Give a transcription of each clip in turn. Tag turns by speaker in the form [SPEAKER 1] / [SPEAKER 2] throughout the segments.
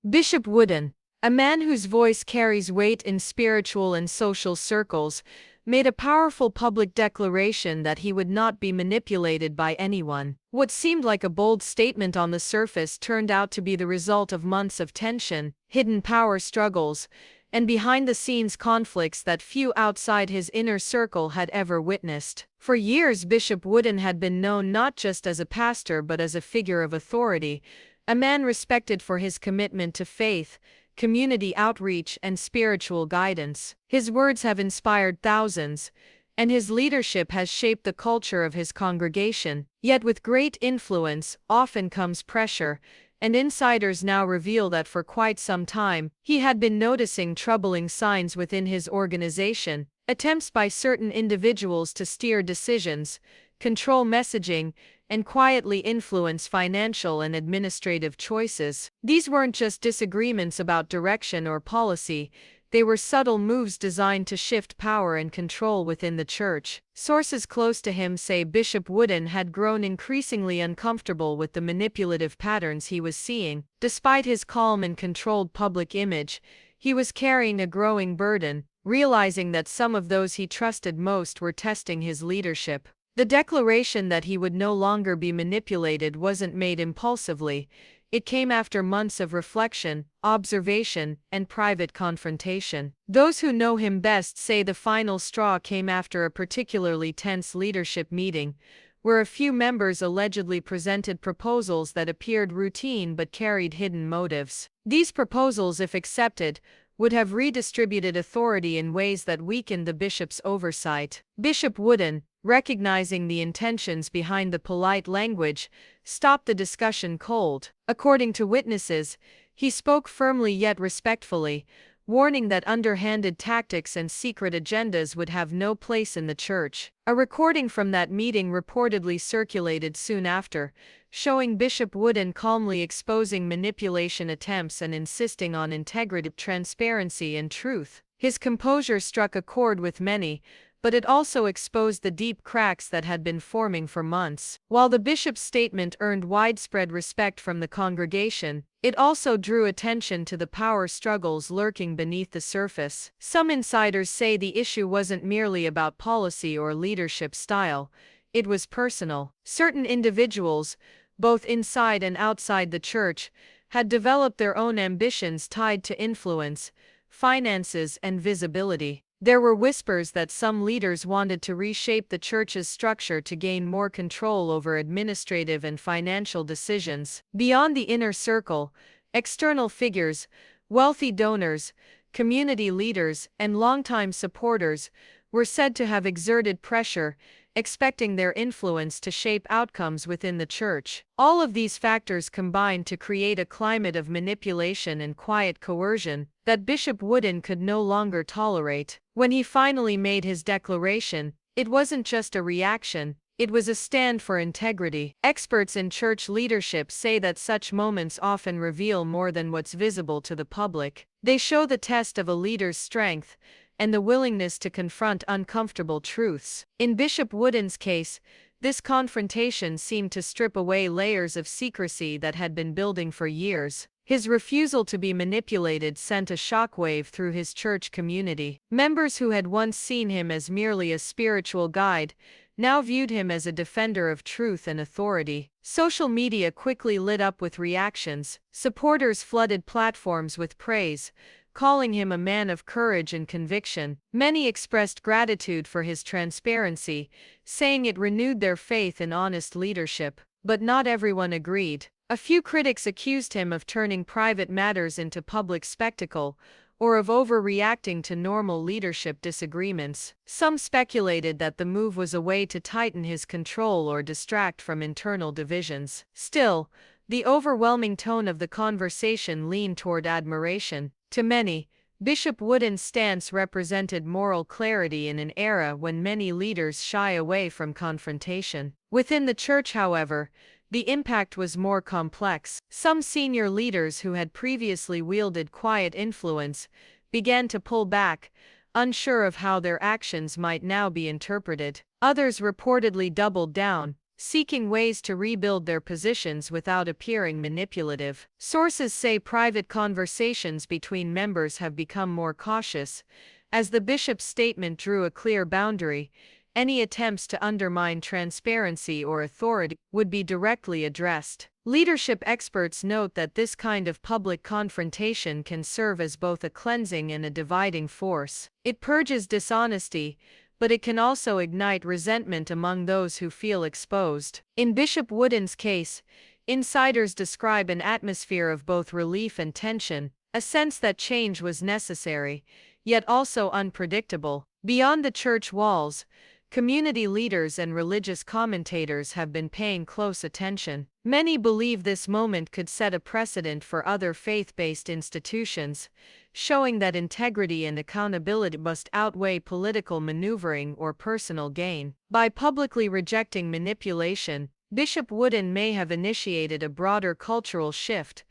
[SPEAKER 1] Bishop Wooden, a man whose voice carries weight in spiritual and social circles, made a powerful public declaration that he would not be manipulated by anyone. What seemed like a bold statement on the surface turned out to be the result of months of tension, hidden power struggles, and behind-the-scenes conflicts that few outside his inner circle had ever witnessed. For years, Bishop Wooden had been known not just as a pastor but as a figure of authority, a man respected for his commitment to faith, community outreach, and spiritual guidance. His words have inspired thousands, and his leadership has shaped the culture of his congregation. Yet with great influence often comes pressure, and insiders now reveal that for quite some time, he had been noticing troubling signs within his organization, attempts by certain individuals to steer decisions, control messaging, and quietly influence financial and administrative choices. These weren't just disagreements about direction or policy, they were subtle moves designed to shift power and control within the church. Sources close to him say Bishop Wooden had grown increasingly uncomfortable with the manipulative patterns he was seeing. Despite his calm and controlled public image, he was carrying a growing burden, realizing that some of those he trusted most were testing his leadership. The declaration that he would no longer be manipulated wasn't made impulsively. It came after months of reflection, observation, and private confrontation. Those who know him best say the final straw came after a particularly tense leadership meeting, where a few members allegedly presented proposals that appeared routine but carried hidden motives. These proposals, if accepted, would have redistributed authority in ways that weakened the bishop's oversight. Bishop Wooden, recognizing the intentions behind the polite language, stopped the discussion cold. According to witnesses, he spoke firmly yet respectfully, warning that underhanded tactics and secret agendas would have no place in the church. A recording from that meeting reportedly circulated soon after, showing Bishop Wooden calmly exposing manipulation attempts and insisting on integrity, transparency, and truth. His composure struck a chord with many, but it also exposed the deep cracks that had been forming for months. While the bishop's statement earned widespread respect from the congregation, it also drew attention to the power struggles lurking beneath the surface. Some insiders say the issue wasn't merely about policy or leadership style, it was personal. Certain individuals, both inside and outside the church, had developed their own ambitions tied to influence, finances, and visibility. There were whispers that some leaders wanted to reshape the church's structure to gain more control over administrative and financial decisions. Beyond the inner circle, external figures, wealthy donors, community leaders, and longtime supporters were said to have exerted pressure, expecting their influence to shape outcomes within the church. All of these factors combined to create a climate of manipulation and quiet coercion that Bishop Wooden could no longer tolerate. When he finally made his declaration, it wasn't just a reaction, it was a stand for integrity. Experts in church leadership say that such moments often reveal more than what's visible to the public. They show the test of a leader's strength and the willingness to confront uncomfortable truths. In Bishop Wooden's case, this confrontation seemed to strip away layers of secrecy that had been building for years. His refusal to be manipulated sent a shockwave through his church community. Members who had once seen him as merely a spiritual guide now viewed him as a defender of truth and authority. Social media quickly lit up with reactions. Supporters flooded platforms with praise, calling him a man of courage and conviction. Many expressed gratitude for his transparency, saying it renewed their faith in honest leadership. But not everyone agreed. A few critics accused him of turning private matters into public spectacle, or of overreacting to normal leadership disagreements. Some speculated that the move was a way to tighten his control or distract from internal divisions. Still, the overwhelming tone of the conversation leaned toward admiration. To many, Bishop Wooden's stance represented moral clarity in an era when many leaders shy away from confrontation. Within the church, however, the impact was more complex. Some senior leaders who had previously wielded quiet influence began to pull back, unsure of how their actions might now be interpreted. Others reportedly doubled down, seeking ways to rebuild their positions without appearing manipulative. Sources say private conversations between members have become more cautious, as the bishop's statement drew a clear boundary. Any attempts to undermine transparency or authority would be directly addressed. Leadership experts note that this kind of public confrontation can serve as both a cleansing and a dividing force. It purges dishonesty, but it can also ignite resentment among those who feel exposed. In Bishop Wooden's case, insiders describe an atmosphere of both relief and tension, a sense that change was necessary, yet also unpredictable. Beyond the church walls, community leaders and religious commentators have been paying close attention. Many believe this moment could set a precedent for other faith-based institutions, showing that integrity and accountability must outweigh political maneuvering or personal gain. By publicly rejecting manipulation, Bishop Wooden may have initiated a broader cultural shift,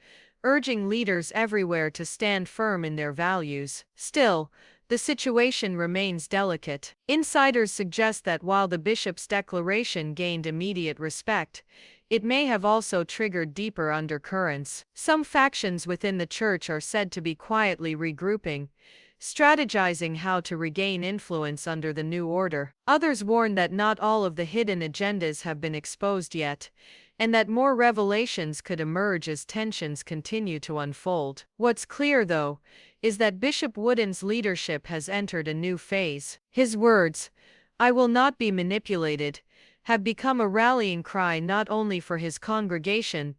[SPEAKER 1] urging leaders everywhere to stand firm in their values. Still, the situation remains delicate. Insiders suggest that while the bishop's declaration gained immediate respect, it may have also triggered deeper undercurrents. Some factions within the church are said to be quietly regrouping, strategizing how to regain influence under the new order. Others warn that not all of the hidden agendas have been exposed yet, and that more revelations could emerge as tensions continue to unfold. What's clear, though, is that Bishop Wooden's leadership has entered a new phase. His words, "I will not be manipulated," have become a rallying cry not only for his congregation,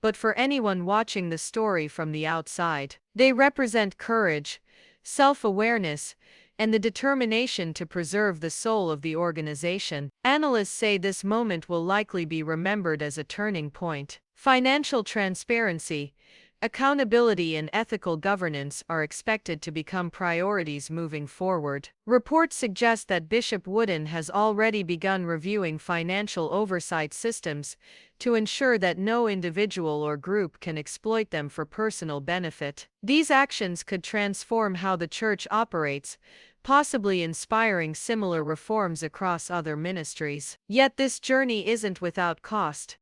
[SPEAKER 1] but for anyone watching the story from the outside. They represent courage, self-awareness, and the determination to preserve the soul of the organization. Analysts say this moment will likely be remembered as a turning point. Financial transparency, accountability, and ethical governance are expected to become priorities moving forward. Reports suggest that Bishop Wooden has already begun reviewing financial oversight systems to ensure that no individual or group can exploit them for personal benefit. These actions could transform how the church operates, possibly inspiring similar reforms across other ministries. Yet this journey isn't without cost.